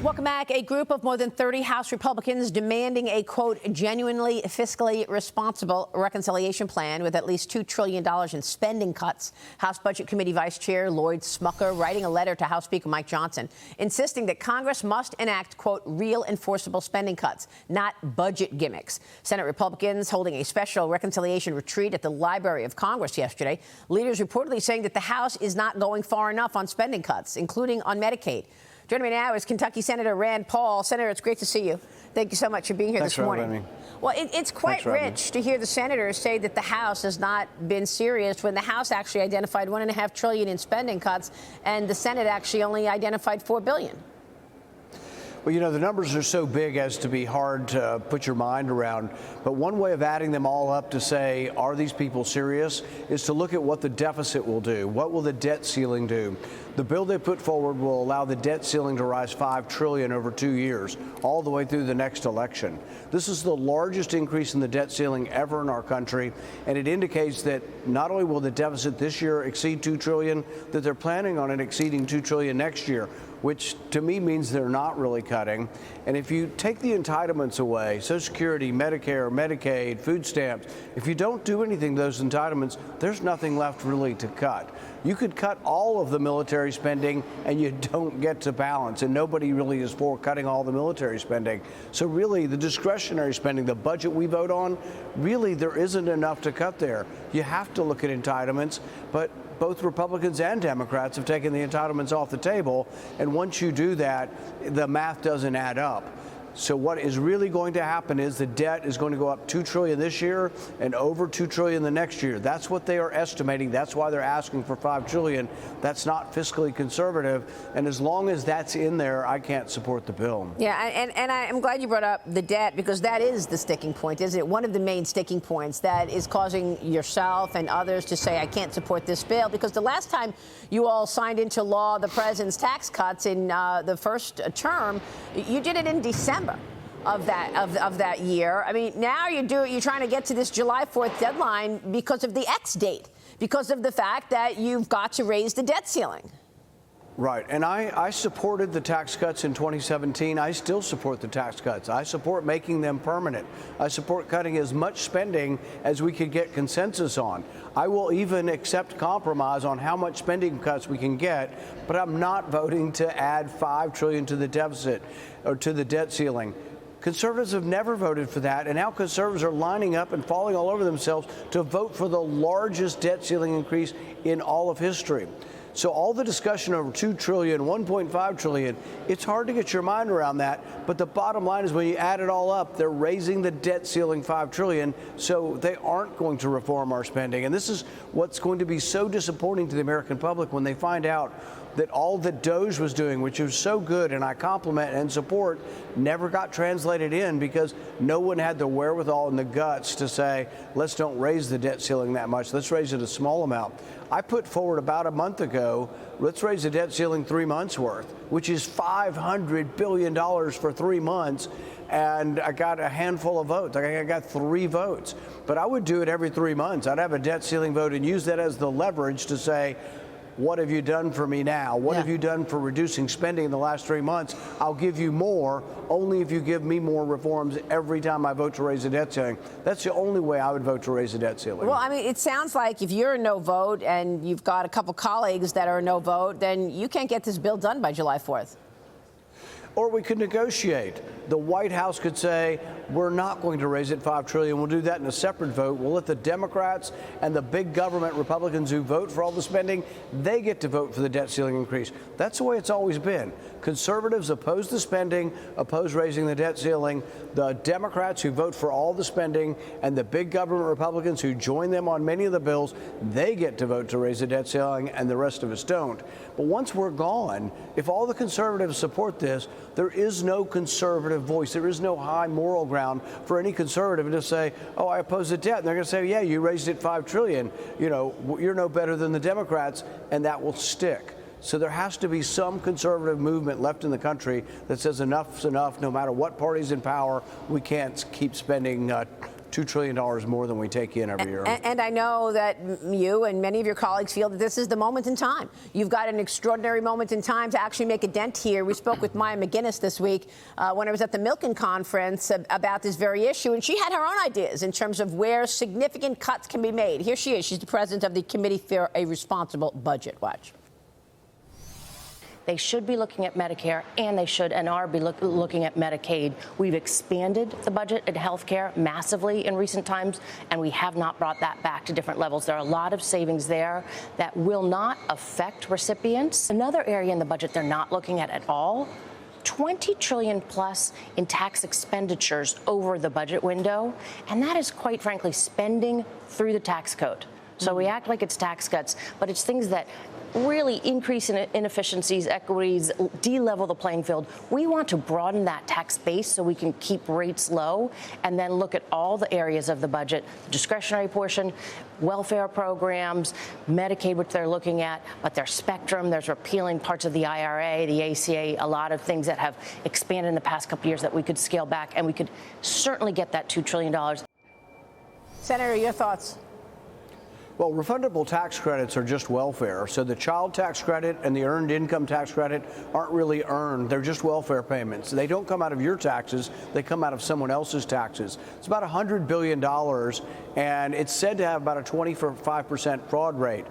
Welcome back. A group of more than 30 House Republicans demanding a, quote, genuinely fiscally responsible reconciliation plan with at least $2 trillion in spending cuts. House Budget Committee Vice Chair Lloyd Smucker writing a letter to House Speaker Mike Johnson, insisting that Congress must enact, quote, real enforceable spending cuts, not budget gimmicks. Senate Republicans holding a special reconciliation retreat at the Library of Congress yesterday. Leaders reportedly saying that the House is not going far enough on spending cuts, including on Medicaid. Joining me now is Kentucky Senator Rand Paul. Senator, it's great to see you. Thank you so much for being here this morning. Well, it's quite rich to hear the senators say that the House has not been serious when the House actually identified $1.5 trillion in spending cuts and the Senate actually only identified $4 billion. Well, you know, the numbers are so big as to be hard to put your mind around. But one way of adding them all up to say, are these people serious, is to look at what the deficit will do. What will the debt ceiling do? The bill they put forward will allow the debt ceiling to rise $5 trillion over 2 years, all the way through the next election. This is the largest increase in the debt ceiling ever in our country, and it indicates that not only will the deficit this year exceed $2 trillion, that they're planning on it exceeding $2 trillion next year, which to me means they're not really cutting. And if you take the entitlements away, Social Security, Medicare, Medicaid, food stamps, if you don't do anything to those entitlements, there's nothing left really to cut. You could cut all of the military spending and you don't get to balance, and nobody really is for cutting all the military spending. So really the discretionary spending, the budget we vote on, really there isn't enough to cut there. You have to look at entitlements, but both Republicans and Democrats have taken the entitlements off the table, and once you do that, the math doesn't add up. So what is really going to happen is the debt is going to go up $2 trillion this year and over $2 trillion the next year. That's what they are estimating. That's why they're asking for $5 trillion. That's not fiscally conservative. And as long as that's in there, I can't support the bill. Yeah, and I'm glad you brought up the debt, because that is the sticking point, isn't it? One of the main sticking points that is causing yourself and others to say, I can't support this bill, because the last time you all signed into law the president's tax cuts in the first term, you did it in December of that year. I mean, now you're trying to get to this July 4th deadline because of the X date, because of the fact that you've got to raise the debt ceiling. Right. And I supported the tax cuts in 2017. I still support the tax cuts. I support making them permanent. I support cutting as much spending as we could get consensus on. I will even accept compromise on how much spending cuts we can get, but I'm not voting to add $5 trillion to the deficit or to the debt ceiling. Conservatives have never voted for that, and now conservatives are lining up and falling all over themselves to vote for the largest debt ceiling increase in all of history. So all the discussion over $2 trillion, $1.5 trillion, it's hard to get your mind around that. But the bottom line is when you add it all up, they're raising the debt ceiling $5 trillion, so they aren't going to reform our spending. And this is what's going to be so disappointing to the American public when they find out that all that DOGE was doing, which was so good and I compliment and support, never got translated in because no one had the wherewithal and the guts to say, let's don't raise the debt ceiling that much. Let's raise it a small amount. I put forward about a month ago, let's raise the debt ceiling 3 months worth, which is $500 billion for 3 months. And I got a handful of votes. I got 3 votes. But I would do it every 3 months. I'd have a debt ceiling vote and use that as the leverage to say, what have you done for me now? What have you done for reducing spending in the last 3 months? I'll give you more only if you give me more reforms every time I vote to raise the debt ceiling. That's the only way I would vote to raise the debt ceiling. Well, I mean, it sounds like if you're a no vote and you've got a couple colleagues that are a no vote, then you can't get this bill done by July 4th. Or we could negotiate. The White House could say, we're not going to raise it $5 trillion. We'll do that in a separate vote. We'll let the Democrats and the big government Republicans who vote for all the spending, they get to vote for the debt ceiling increase. That's the way it's always been. Conservatives oppose the spending, oppose raising the debt ceiling. The Democrats who vote for all the spending and the big government Republicans who join them on many of the bills, they get to vote to raise the debt ceiling and the rest of us don't. But once we're gone, if all the conservatives support this, there is no conservative voice. There is no high moral ground for any conservative to say, oh, I oppose the debt. And they're going to say, yeah, you raised it $5 trillion. You know, you're no better than the Democrats, and that will stick. So there has to be some conservative movement left in the country that says enough's enough. No matter what party's in power, we can't keep spending $2 trillion more than we take in every year. And I know that you and many of your colleagues feel that this is the moment in time. You've got an extraordinary moment in time to actually make a dent here. We spoke with Maya McGinnis this week when I was at the Milken conference about this very issue, and she had her own ideas in terms of where significant cuts can be made. Here she is. She's the president of the Committee for a Responsible Budget. Watch. They should be looking at Medicare, and they should and are be looking at Medicaid. We've expanded the budget at healthcare massively in recent times, and we have not brought that back to different levels. There are a lot of savings there that will not affect recipients. Another area in the budget they're not looking at all, $20 trillion plus in tax expenditures over the budget window, and that is, quite frankly, spending through the tax code. So we act like it's tax cuts, but it's things that really increase in inefficiencies, equities, de-level the playing field. We want to broaden that tax base so we can keep rates low and then look at all the areas of the budget, the discretionary portion, welfare programs, Medicaid, which they're looking at, but there's spectrum, there's repealing parts of the IRA, the ACA, a lot of things that have expanded in the past couple of years that we could scale back, and we could certainly get that $2 trillion. Senator, your thoughts? Well, refundable tax credits are just welfare. So the child tax credit and the earned income tax credit aren't really earned. They're just welfare payments. They don't come out of your taxes. They come out of someone else's taxes. It's about $100 billion, and it's said to have about a 25% fraud rate.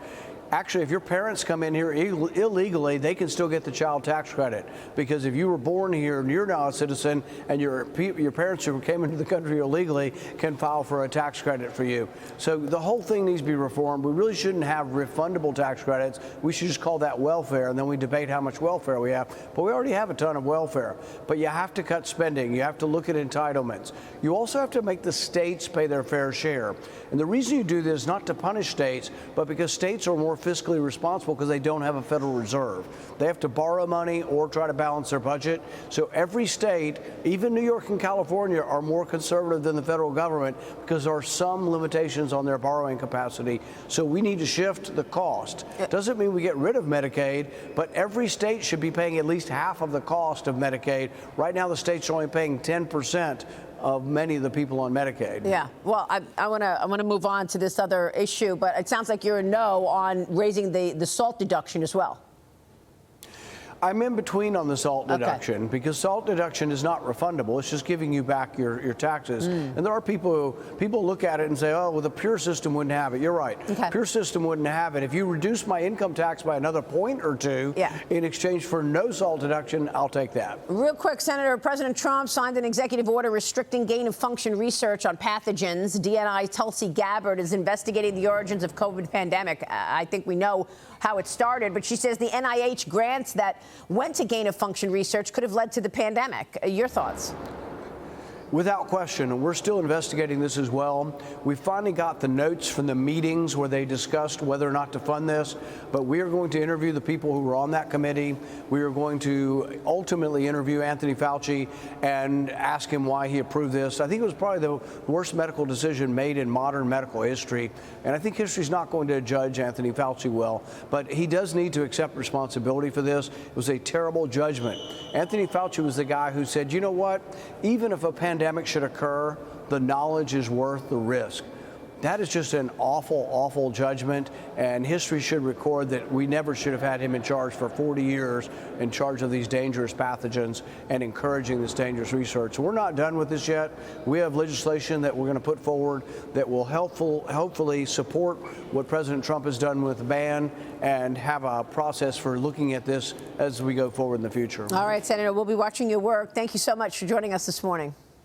Actually, if your parents come in here illegally, they can still get the child tax credit, because if you were born here and you're now a citizen and your parents who came into the country illegally can file for a tax credit for you. So the whole thing needs to be reformed. We really shouldn't have refundable tax credits. We should just call that welfare, and then we debate how much welfare we have. But we already have a ton of welfare. But you have to cut spending. You have to look at entitlements. You also have to make the states pay their fair share. And the reason you do this is not to punish states, but because states are more fiscally responsible because they don't have a Federal Reserve. They have to borrow money or try to balance their budget. So every state, even New York and California, are more conservative than the federal government because there are some limitations on their borrowing capacity. So we need to shift the cost. Doesn't mean we get rid of Medicaid, but every state should be paying at least half of the cost of Medicaid. Right now, the states are only paying 10% of many of the people on Medicaid. Yeah, well, I want to move on to this other issue, but it sounds like you're a no on raising the SALT deduction as well. I'm in between on the SALT deduction because SALT deduction is not refundable. It's just giving you back your taxes. And there are people look at it and say, oh, well, the pure system wouldn't have it. You're right. Pure system wouldn't have it. If you reduce my income tax by another point or two in exchange for no SALT deduction, I'll take that. Real quick, Senator, President Trump signed an executive order restricting gain-of-function research on pathogens. DNI's Tulsi Gabbard is investigating the origins of COVID pandemic. I think we know how it started, but she says the NIH grants that went to gain-of-function research could have led to the pandemic. Your thoughts? Without question, and we're still investigating this as well. We finally got the notes from the meetings where they discussed whether or not to fund this, but we are going to interview the people who were on that committee. We are going to ultimately interview Anthony Fauci and ask him why he approved this. I think it was probably the worst medical decision made in modern medical history, and I think history's not going to judge Anthony Fauci well, but he does need to accept responsibility for this. It was a terrible judgment. Anthony Fauci was the guy who said, you know what, even if a pandemic should occur, the knowledge is worth the risk. That is just an awful, awful judgment, and history should record that we never should have had him in charge for 40 years in charge of these dangerous pathogens and encouraging this dangerous research. So we're not done with this yet. We have legislation that we're going to put forward that will hopefully support what President Trump has done with the ban and have a process for looking at this as we go forward in the future. All right, Senator, we'll be watching your work. Thank you so much for joining us this morning.